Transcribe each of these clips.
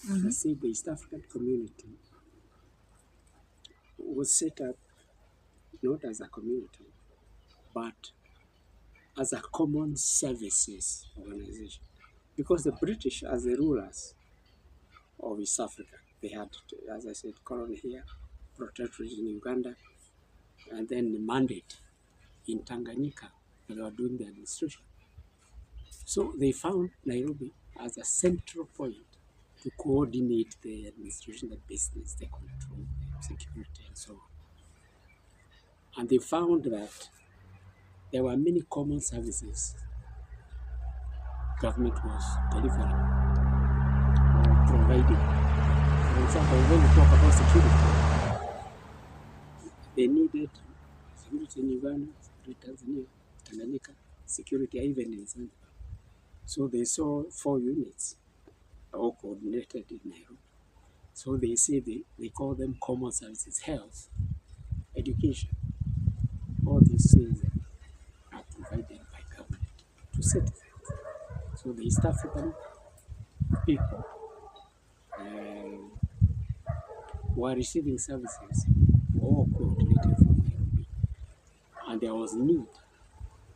I say the East African community was set up not as a community, but as a common services organization. Because the British, as the rulers of East Africa, they had, as I said, colony here, protectorate in Uganda, and then the mandate in Tanganyika. They were doing the administration. So they found Nairobi as a central point to coordinate the administration, the business, the control, the security, and so on. And they found that there were many common services government was delivering or providing. For example, when we talk about security, they needed security in Uganda, security in Tanzania, Tanganyika, security even in Zambia. So they saw 4 units all coordinated in Nairobi. So they say they call them common services: health, education. All these things are provided by government to citizens. So the East African people were receiving services all coordinated from Nairobi. And there was need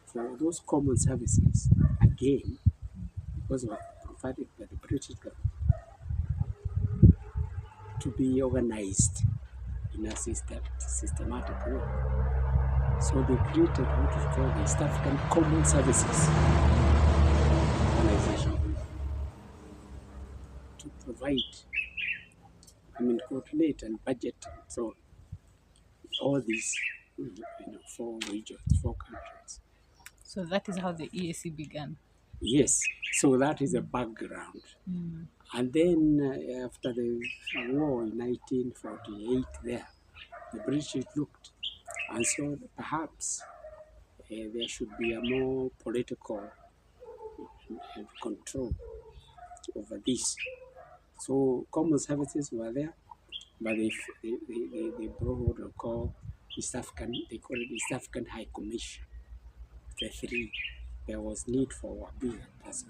for those common services, again, because they were provided by the British government, to be organized in a systematic way. So they created what is called the East African Common Services Organization to provide, coordinate and budget and so on, all these 4 regions, 4 countries. So that is how the EAC began. Yes, so that is a background. And then after the war in 1948 there, the British looked and saw that perhaps there should be a more political control over this. So common services were there, but they brought what they call East African, they call it East African High Commission. The 3, there was need for a bigger person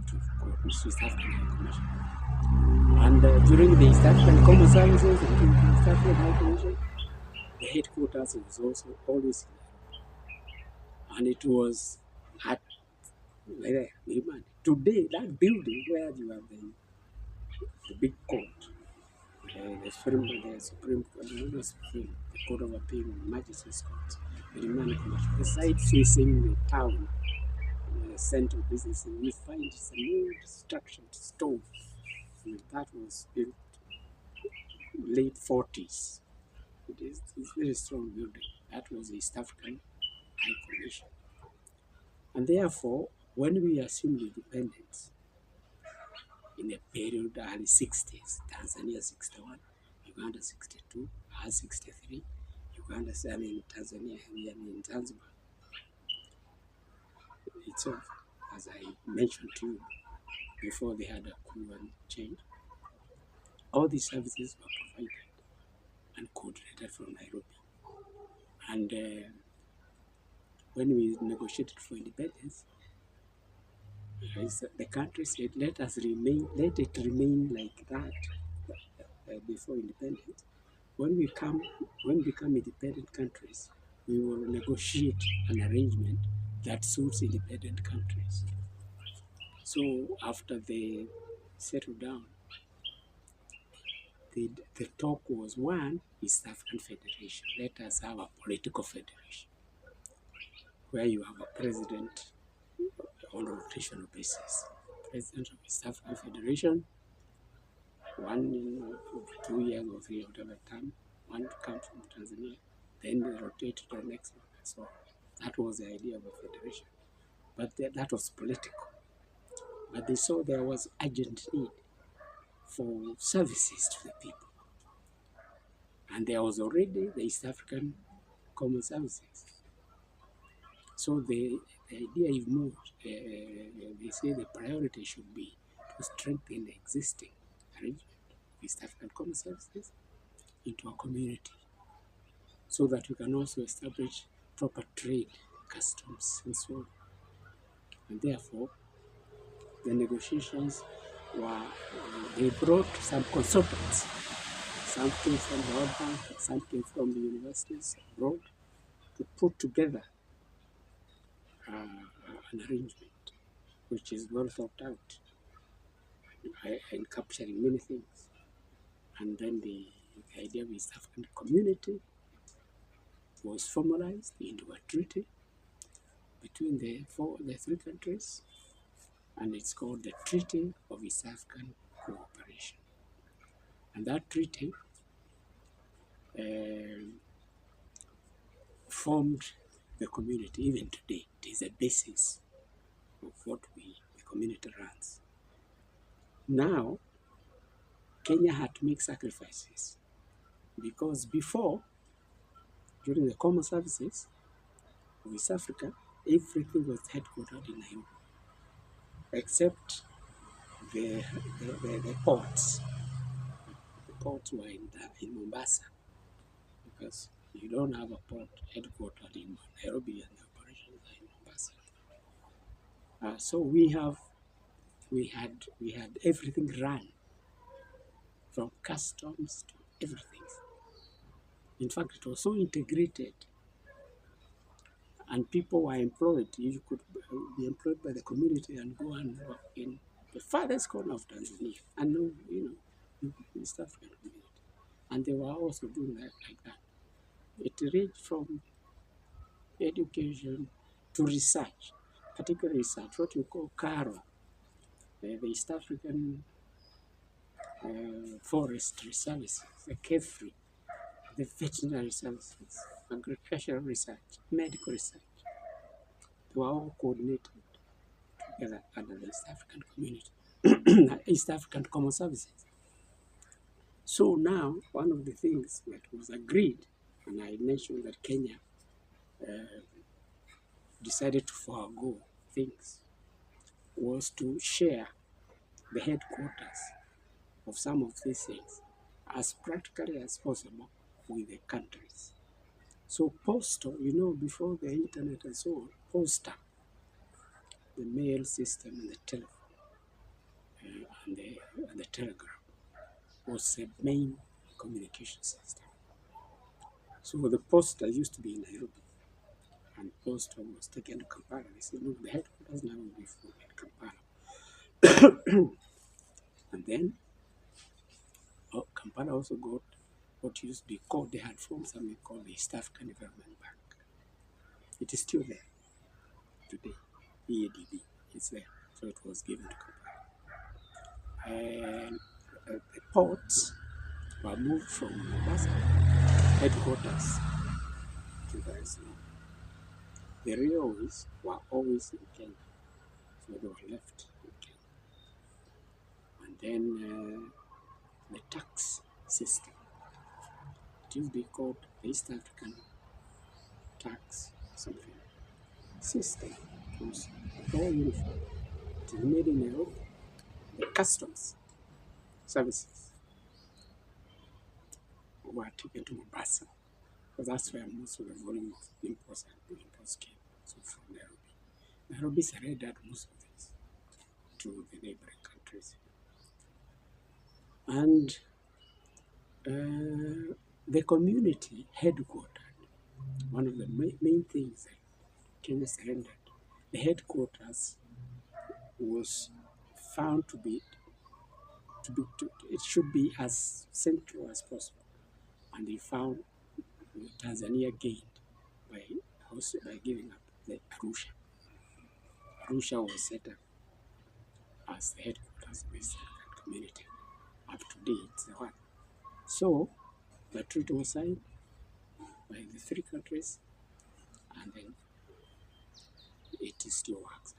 to go to East African High Commission. And during the East African Common Services and during the East African High Commission, the headquarters was also always in, and it was at today, that building where you have the big court, the Supreme Court, the Court of Appeal, the Magistrates Court, the Remand Commission, the side facing the town, the central business, and we find it's an old structured stone. And that was built late 40s. It's a very strong building. That was the East African High Commission. And therefore, when we assumed independence in the period early 60s, Tanzania 61, Uganda 62, us 63, Tanzania, Zanzibar itself, as I mentioned to you before, they had a coup and change. All these services were provided and coordinated from Nairobi. And when we negotiated for independence, the country said, let it remain like that before independence. When we become independent countries, we will negotiate an arrangement that suits independent countries. So after they settled down, the talk was, one, East African Federation. Let us have a political federation where you have a president on a rotational basis. President of East African Federation, 1 2 years or 3 or whatever time, one to come from Tanzania, then they rotate to the next one. So that was the idea of a federation. But that was political. But they saw there was urgent need for services to the people. And there was already the East African Common Services. So the idea is moved. They say the priority should be to strengthen the existing arrangement of East African Common Services into a community, so that we can also establish proper trade, customs, and so on. And therefore, the negotiations they brought some consultants. Some came from the World Bank, some came from the universities abroad to put together an arrangement which is well thought out and capturing many things. And then the idea of East African community was formalized into a treaty between the three countries, and it's called the Treaty of East African Cooperation. And that treaty formed the community. Even today, it is a basis of what the community runs. Now, Kenya had to make sacrifices because before, during the common services of East Africa, everything was headquartered in Nairobi, except the ports. The ports were in Mombasa, because you don't have a port headquartered in Nairobi and the operations are in Mombasa. So we had everything run from customs to everything. In fact, it was so integrated, and people were employed. You could be employed by the community and go and work in the farthest corner of Tanzania, and East African community. And they were also doing that like that. It ranged from education to research, particular research, what you call CARO, the East African Forestry Services, the KEFRI, the veterinary services, agricultural research, medical research. They were all coordinated together under the East African community, East African Common Services. So now, one of the things that was agreed, and I mentioned that Kenya decided to forego things, was to share the headquarters of some of these things as practically as possible with the countries. So postal, before the internet and so on, posta, the mail system and the telephone and the telegram was the main communication system. So the posta used to be in Nairobi, and posta was taken to Kampala. They said, look, the headquarters now will be in Kampala. And then Kampala also got what used to be called, they had formed something called the East African Development Bank. It is still there today, EADB, it's there. So it was given to Kampala. And the ports were moved from Mombasa headquarters to Dar es Salaam. The railways were always in Kenya, so they were left in Kenya. And then the tax system, it used to be called the East African tax something system. It was all uniform. It is made in Nairobi. The customs services were taken to Mombasa, because that's where most of the volume of imports came. So from Nairobi surrendered most of this to the neighboring countries. And the community headquartered, one of the main things that Kenya surrendered, the headquarters was found to be, it should be as central as possible. And they found Tanzania gained by giving up the Arusha. Arusha was set up as the headquarters of the East African community. Up to date, it's the one. So the treaty was signed by the three countries, and then it still works.